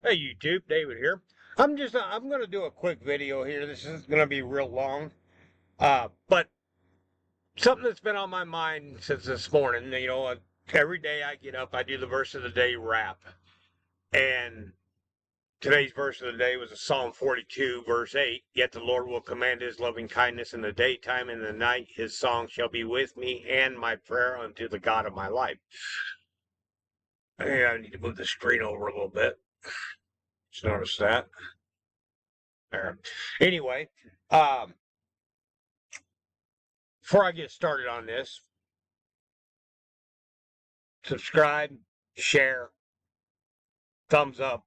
Hey YouTube, David here. I'm gonna do a quick video here. This is gonna be real long. But something that's been on my mind since this morning, every day I get up, I do the verse of the day rap. And today's verse of the day was a Psalm 42, verse 8. Yet the Lord will command his loving kindness in the daytime, and in the night his song shall be with me, and my prayer unto the God of my life. Hey, I need to move the screen over a little bit. Just notice that. There. Anyway, um, before I get started on this, subscribe, share, thumbs up,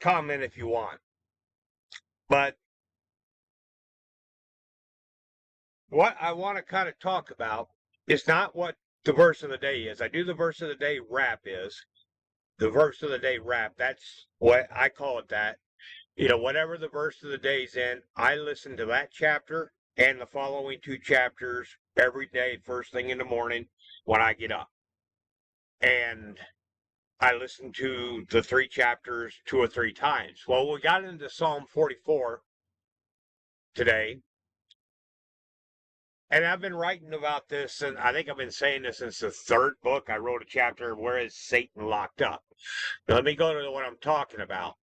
comment if you want. But what I want to kind of talk about is not what the verse of the day is. I do the verse of the day rap is. The verse of the day rap, that's what I call it that. Whatever the verse of the day's in, I listen to that chapter and the following two chapters every day, first thing in the morning when I get up. And I listened to the three chapters 2 or 3 times. Well, we got into Psalm 44 today, and I've been writing about this, and I think I've been saying this since the third book. I wrote a chapter, Where is Satan Locked Up? Now, let me go to what I'm talking about.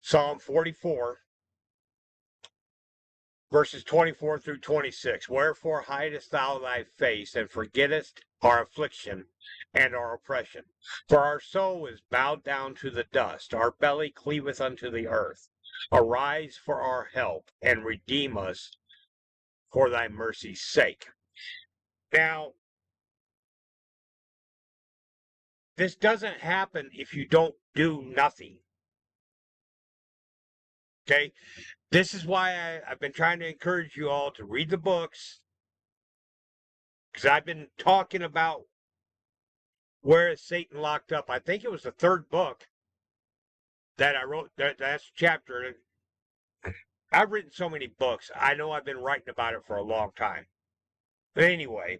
Psalm 44, verses 24 through 26. Wherefore hidest thou thy face, and forgettest our affliction and our oppression? For our soul is bowed down to the dust, our belly cleaveth unto the earth. Arise for our help, and redeem us for thy mercy's sake. Now, this doesn't happen if you don't do nothing. Okay? This is why I've been trying to encourage you all to read the books, because I've been talking about Where is Satan Locked Up. I think it was the third book that I wrote. That's chapter. I've written so many books. I know I've been writing about it for a long time. But anyway,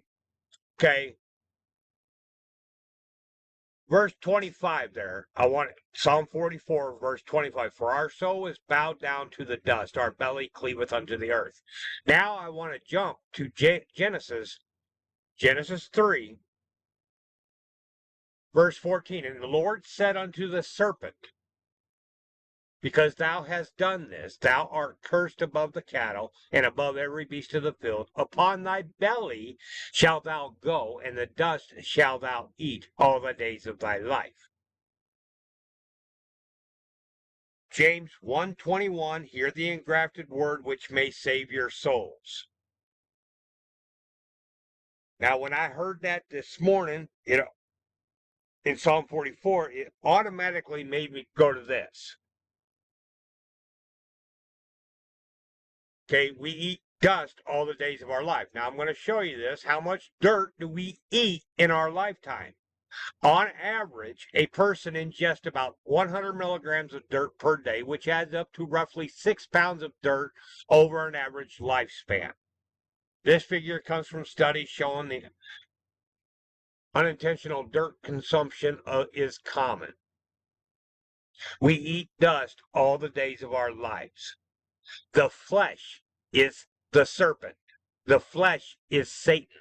okay. Verse 25 there. I want Psalm 44, verse 25. For our soul is bowed down to the dust, our belly cleaveth unto the earth. Now I want to jump to Genesis 3, verse 14. And the Lord said unto the serpent, because thou hast done this, thou art cursed above the cattle, and above every beast of the field. Upon thy belly shalt thou go, and the dust shalt thou eat all the days of thy life. James 1:21, hear the engrafted word which may save your souls. Now, when I heard that this morning, in Psalm 44, it automatically made me go to this. Okay, we eat dust all the days of our life. Now, I'm going to show you this. How much dirt do we eat in our lifetime? On average, a person ingests about 100 milligrams of dirt per day, which adds up to roughly 6 pounds of dirt over an average lifespan. This figure comes from studies showing the unintentional dirt consumption is common. We eat dust all the days of our lives. The flesh is the serpent. The flesh is Satan.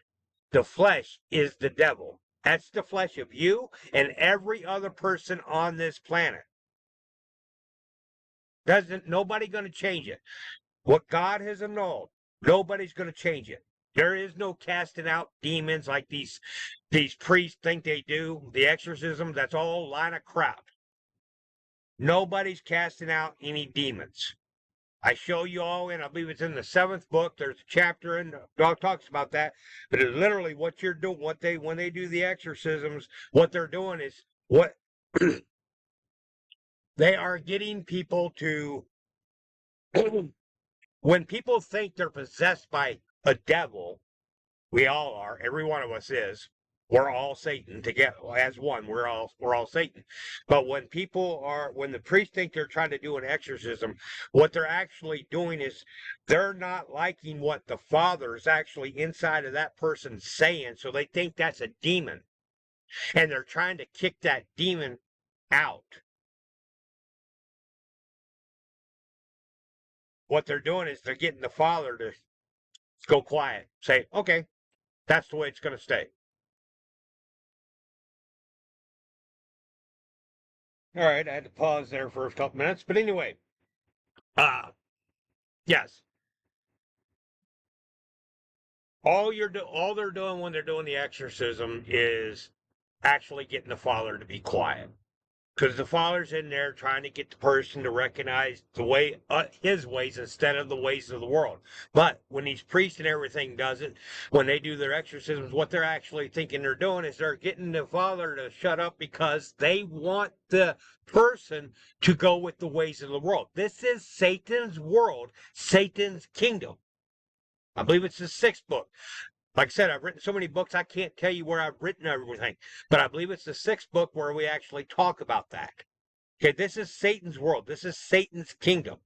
The flesh is the devil. That's the flesh of you and every other person on this planet. Nobody going to change it. What God has annulled, nobody's going to change it. There is no casting out demons like these priests think they do. The exorcism, that's all a line of crap. Nobody's casting out any demons. I show you all in, I believe it's in the 7th book. There's a chapter in, dog talks about that. But it's literally what you're doing, when they do the exorcisms, what they're doing is what they are getting people to, when people think they're possessed by a devil, we all are, every one of us is. We're all Satan together as one. We're all Satan. But when the priests think they're trying to do an exorcism, what they're actually doing is they're not liking what the Father is actually inside of that person saying, so they think that's a demon. And they're trying to kick that demon out. What they're doing is they're getting the Father to go quiet. Say, okay, that's the way it's going to stay. All right, I had to pause there for a couple minutes. But anyway, yes. All they're doing when they're doing the exorcism is actually getting the Father to be quiet. Because the Father's in there trying to get the person to recognize the way, his ways instead of the ways of the world. But when these priests and everything does it, when they do their exorcisms, what they're actually thinking they're doing is they're getting the Father to shut up because they want the person to go with the ways of the world. This is Satan's world, Satan's kingdom. I believe it's the 6th book. Like I said, I've written so many books, I can't tell you where I've written everything. But I believe it's the 6th book where we actually talk about that. Okay, this is Satan's world. This is Satan's kingdom.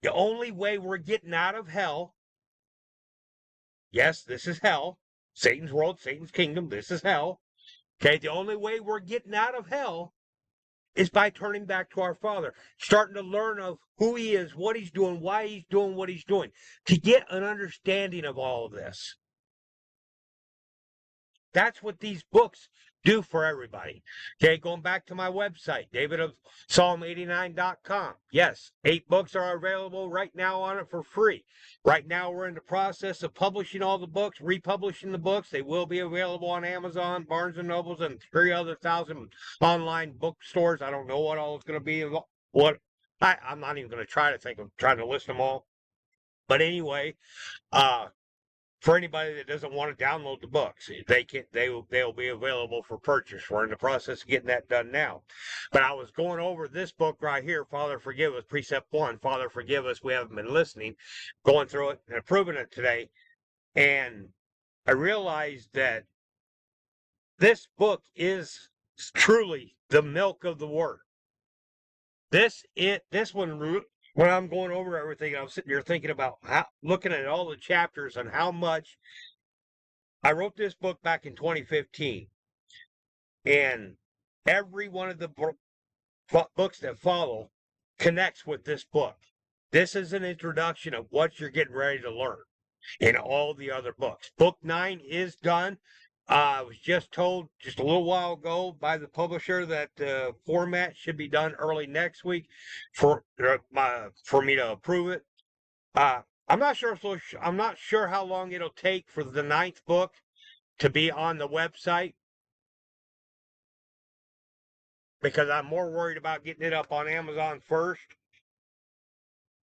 The only way we're getting out of hell, yes, this is hell. Satan's world, Satan's kingdom, this is hell. Okay, the only way we're getting out of hell is by turning back to our Father, starting to learn of who He is, what He's doing, why He's doing what He's doing, to get an understanding of all of this. That's what these books do for everybody. Okay, going back to my website, davidofpsalm89.com. Yes, 8 books are available right now on it for free. Right now, we're in the process of publishing all the books, republishing the books. They will be available on Amazon, Barnes and Nobles, and 3 other 1,000 online bookstores. I don't know what all is going to be. I'm not even going to try to think of trying to list them all. But anyway, for anybody that doesn't want to download the books, they'll be available for purchase. We're in the process of getting that done now. But I was going over this book right here, Father Forgive Us, Precept 1, Father Forgive Us, we haven't been listening, going through it and approving it today. And I realized that this book is truly the milk of the Word. This one, when I'm going over everything, I'm sitting here thinking about looking at all the chapters and how much. I wrote this book back in 2015, and every one of the books that follow connects with this book. This is an introduction of what you're getting ready to learn in all the other books. Book 9 is done. I was just told just a little while ago by the publisher that the format should be done early next week for me to approve it. I'm not sure how long it'll take for the 9th book to be on the website, because I'm more worried about getting it up on Amazon first.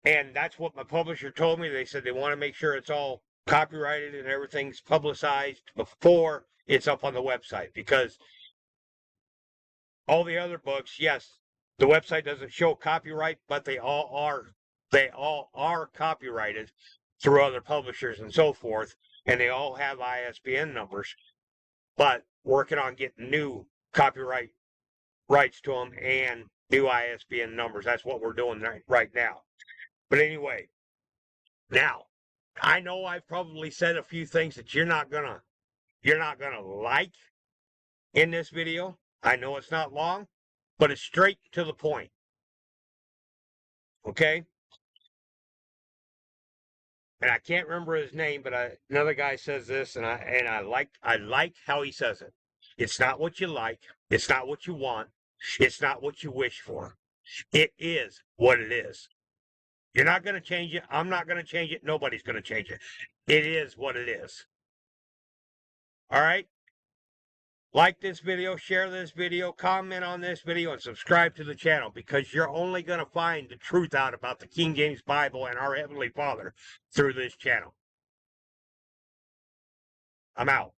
And that's what my publisher told me. They said they want to make sure it's all copyrighted and everything's publicized before it's up on the website, because all the other books, yes, the website doesn't show copyright, but they all are copyrighted through other publishers and so forth, and they all have ISBN numbers. But working on getting new copyright rights to them and new ISBN numbers. That's what we're doing right now. But anyway, now I know I've probably said a few things that you're not gonna like in this video. I know it's not long, but it's straight to the point. Okay? And I can't remember his name, but another guy says this, and I like how he says it. It's not what you like, it's not what you want, it's not what you wish for. It is what it is. You're not going to change it. I'm not going to change it. Nobody's going to change it. It is what it is. All right? Like this video, share this video, comment on this video, and subscribe to the channel, because you're only going to find the truth out about the King James Bible and our Heavenly Father through this channel. I'm out.